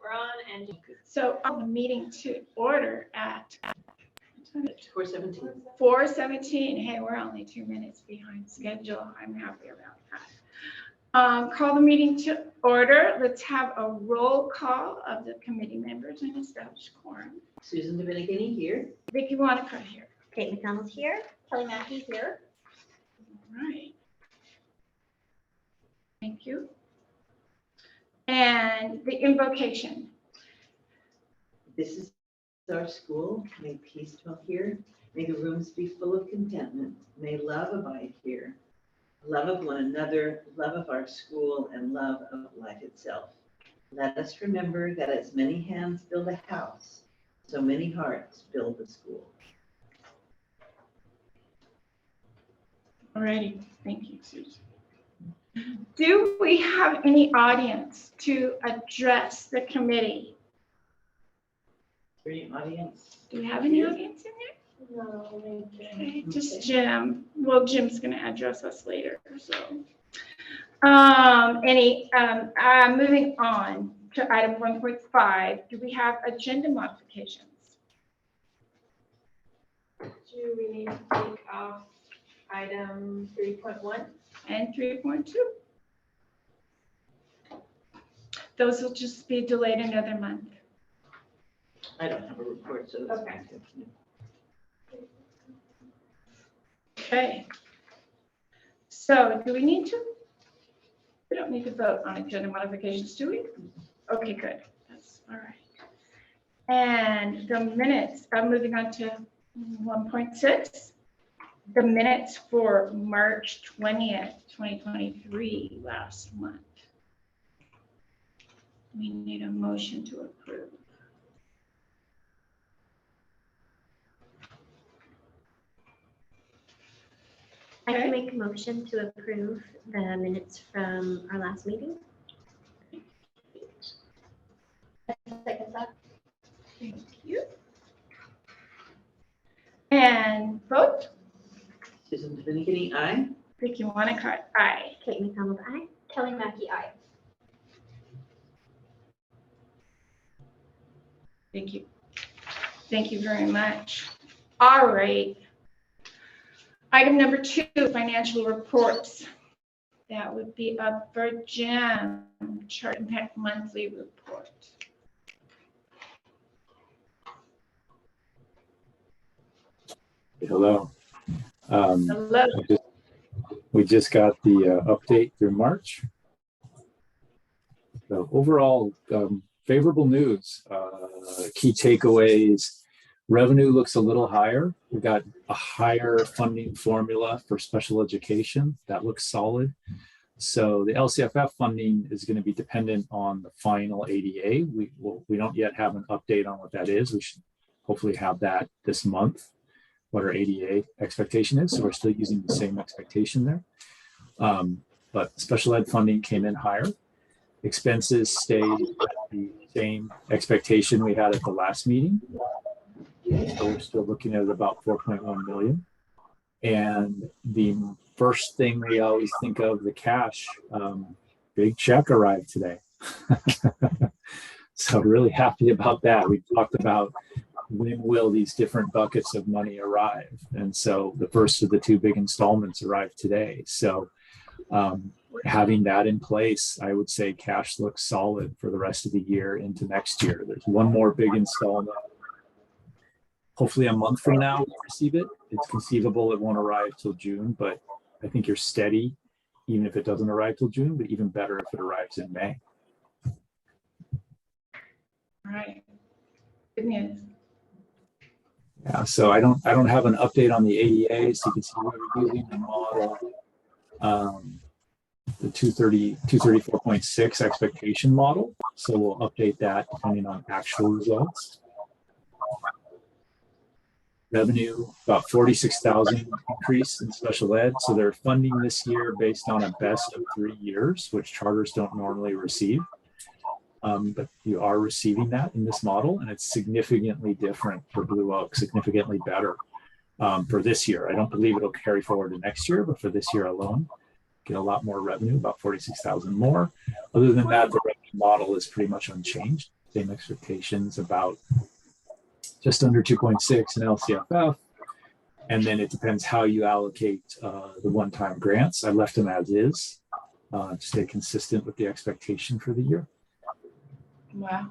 we're on, and So the meeting to order at 4:17. 4:17. Hey, we're only 2 minutes behind schedule. I'm happy about that. Call the meeting to order. Let's have a roll call of the committee members and establish quorum. Susan Dominicani here. Vicki Wanacott here. Kate McDonald here. Kelly Mackey here. All right. Thank you. And the invocation. This is our school. May peace dwell here. May the rooms be full of contentment. May love abide here. Love of one another, love of our school, and love of life itself. Let us remember that as many hands build a house, so many hearts build a school. All righty. Thank you, Susan. Do we have any audience to address the committee? Any audience? Do we have any audience in there? No, Okay, just Jim. Well, Jim's going to address us later. So, moving on to item 1.5. Do we have agenda modifications? Do we need to take off item 3.1? And 3.2. Those will just be delayed another month. I don't have a report, so that's Okay. fine. Okay. So do we need to? We don't need to vote on agenda modifications, do we? Okay, good. That's all right. And the minutes, I'm moving on to 1.6. The minutes for March 20th, 2023, last month. We need a motion to approve. I can make a motion to approve the minutes from our last meeting. Second that. Thank you. And vote. Susan Dominicani, aye. Vicki Wanacott, aye. Kate McDonald, aye. Kelly Mackey, aye. Thank you. Thank you very much. All right. Item number 2, financial reports. That would be up for Jim, chart impact monthly report. Hello. Hello. We just got the update through March. So overall, favorable news. Key takeaways. Revenue looks a little higher. We got a higher funding formula for special education. That looks solid. So the LCFF funding is going to be dependent on the final ADA. We don't yet have an update on what that is. We should hopefully have that this month, what our ADA expectation is. So we're still using the same expectation there. But special ed funding came in higher. Expenses stayed at the same expectation we had at the last meeting. So we're still looking at about 4.1 million. And the first thing we always think of, the cash, big check arrived today. So really happy about that. We talked about when will these different buckets of money arrive. And so the first of the 2 big installments arrived today. So having that in place, I would say cash looks solid for the rest of the year into next year. There's one more big installment. Hopefully a month from now we'll receive it. It's conceivable it won't arrive till June, but I think you're steady even if it doesn't arrive till June, but even better if it arrives in May. All right. Good news. Yeah, so I don't have an update on the AEA, so you can see we're using the model, the 234.6 expectation model. So we'll update that depending on actual results. Revenue, about 46,000 increase in special ed. So they're funding this year based on a best of 3 years, which charters don't normally receive. But you are receiving that in this model, and it's significantly different for Blue Oak, significantly better for this year. I don't believe it'll carry forward to next year, but for this year alone, get a lot more revenue, about 46,000 more. Other than that, the revenue model is pretty much unchanged. same expectations, about just under 2.6 in LCFF. And then it depends how you allocate the one-time grants. I left them as is to stay consistent with the expectation for the year. Wow.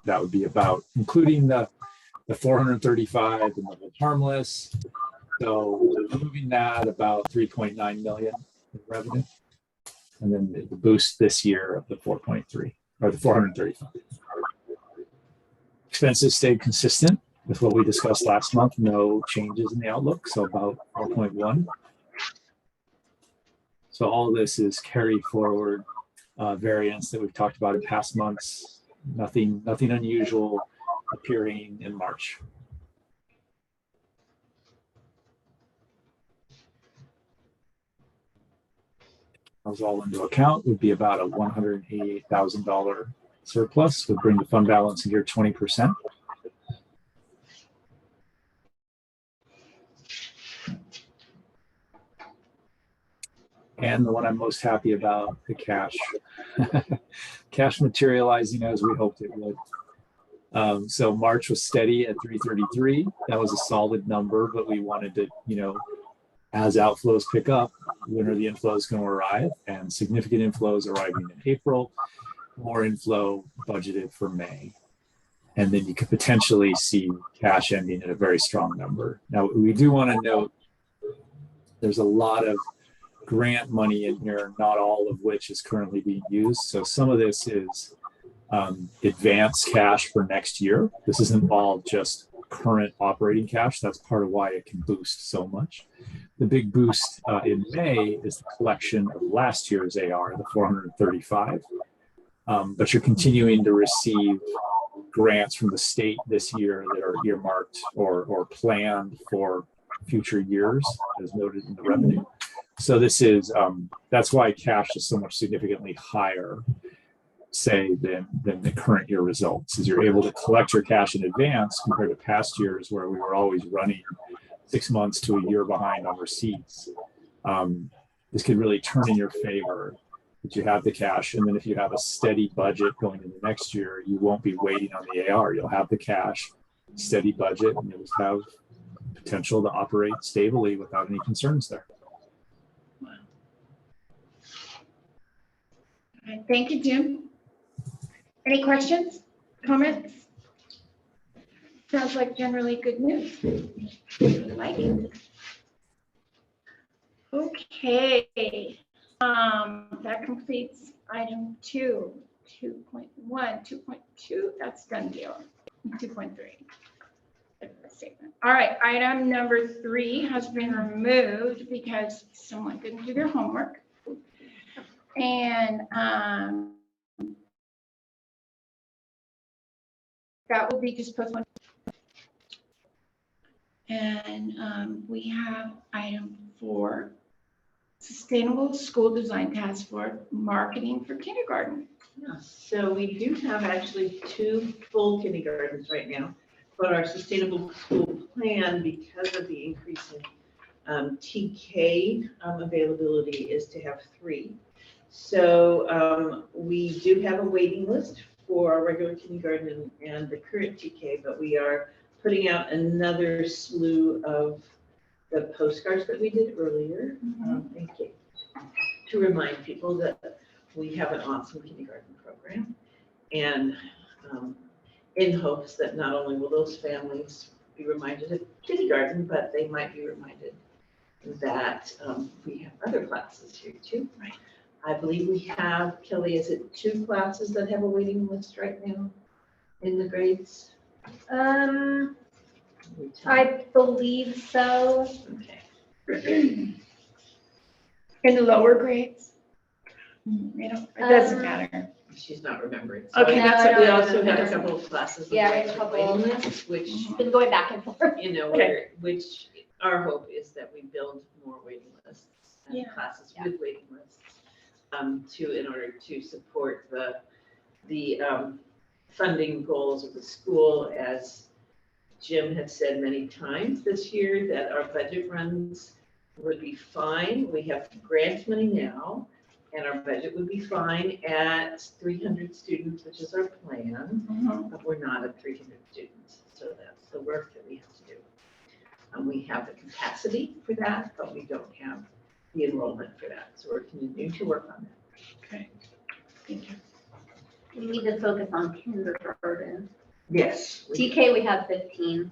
That would be about, including the 435 and the harmless. So moving that about 3.9 million in revenue. And then the boost this year of the 4.3 or the 435. Expenses stayed consistent with what we discussed last month. No changes in the outlook. So about 4.1. So all of this is carry forward variance that we've talked about in past months. Nothing unusual appearing in March. Those all into account would be about a $188,000 surplus, would bring the fund balance near 20%. And the one I'm most happy about, the cash. Cash materializing as we hoped it would. So March was steady at 333. That was a solid number, but we wanted to, as outflows pick up, when are the inflows going to arrive? And significant inflows arriving in April, more inflow budgeted for May. And then you could potentially see cash ending at a very strong number. Now, we do want to note there's a lot of grant money in here, not all of which is currently being used. So some of this is advance cash for next year. This isn't all just current operating cash. That's part of why it can boost so much. The big boost in May is the collection of last year's AR, the 435. But you're continuing to receive grants from the state this year that are earmarked or planned for future years, as noted in the revenue. So this is that's why cash is so much significantly higher, say, than the current year results, is you're able to collect your cash in advance compared to past years where we were always running 6 months to a year behind on receipts. This could really turn in your favor that you have the cash. And then if you have a steady budget going into next year, you won't be waiting on the AR. You'll have the cash, steady budget, and you'll have potential to operate stably without any concerns there. Wow. All right, thank you, Jim. Any questions, comments? Sounds like generally good news. I like it. Okay, that completes item 2.1, 2.2, that's done deal. 2.3. All right, item number 3 has been removed because someone didn't do their homework. And that will be just postponed. And we have item 4, Sustainable School Design Task Force, Marketing for Kindergarten. Yeah, so we do have actually 2 full kindergartens right now, but our sustainable school plan, because of the increase in TK availability, is to have 3. So we do have a waiting list for our regular kindergarten and the current TK, but we are putting out another slew of the postcards that we did earlier. Thank you. To remind people that we have an awesome kindergarten program, and in hopes that not only will those families be reminded of kindergarten, but they might be reminded that we have other classes here too. Right. I believe we have, Kelly, is it 2 classes that have a waiting list right now in the grades? I believe so. Okay. In the lower grades? It doesn't matter. She's not remembering. Okay, that's what We we also no, have no. a couple of classes. Yeah, with we have a couple. waiting lists, which, Been going back and forth. Okay. which our hope is that we build more waiting lists and Yeah. classes Yeah. with waiting lists in order to support the funding goals of the school. As Jim had said many times this year, that our budget runs would be fine. We have grant money now, And our budget would be fine at 300 students, which is our plan, Mhm. but we're not at 300 students. So that's the work that we have to do. And we have the capacity for that, but we don't have the enrollment for that. So we're continuing to work on that. Okay, thank you. We need to focus on kindergarten. Yes. TK, we have 15,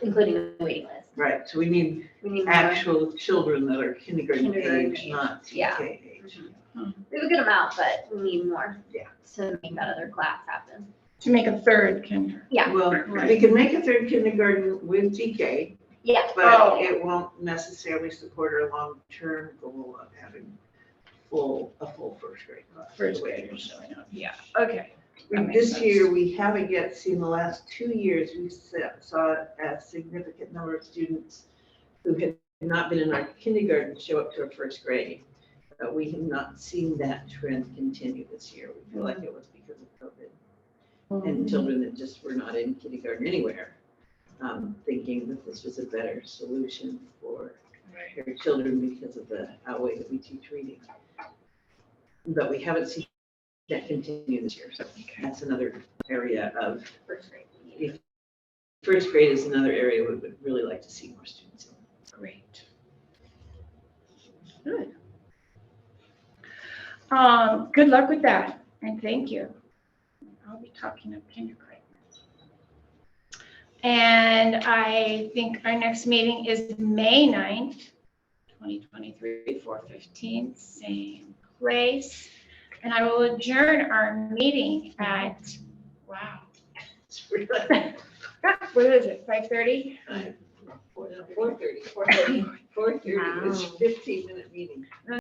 including the waiting list. Right, so we need We need more. actual children that are kindergarten Kindergarten age, age. not Yeah. TK age. We have a good amount, but we need more. Yeah. To make that other class happen. To make a third kinder. Yeah, Well, we can make a third kindergarten with TK, yeah. Oh. but it won't necessarily support our long-term goal of having a full first grade class. First graders showing up, yeah, okay. That makes This sense. year, we haven't yet seen, the last 2 years, we saw a significant number of students who had not been in our kindergarten show up to our first grade. But we have not seen that trend continue this year. We feel like it was because of COVID and children that just were not in kindergarten anywhere, thinking that this was a better solution for Right. their children because of the way that we teach reading. But we haven't seen that continue this year. So Okay. that's another area of, First grade. we need. first grade is another area we would really like to see more students in. Great. Good. Good luck with that, and thank you. I'll be talking of kindergarten. And I think our next meeting is May 9th, 2023, 4:15, same place. And I will adjourn our meeting at, wow, It's really what is it, 5:30? 4:30. 4:30 is Wow. 15-minute meeting.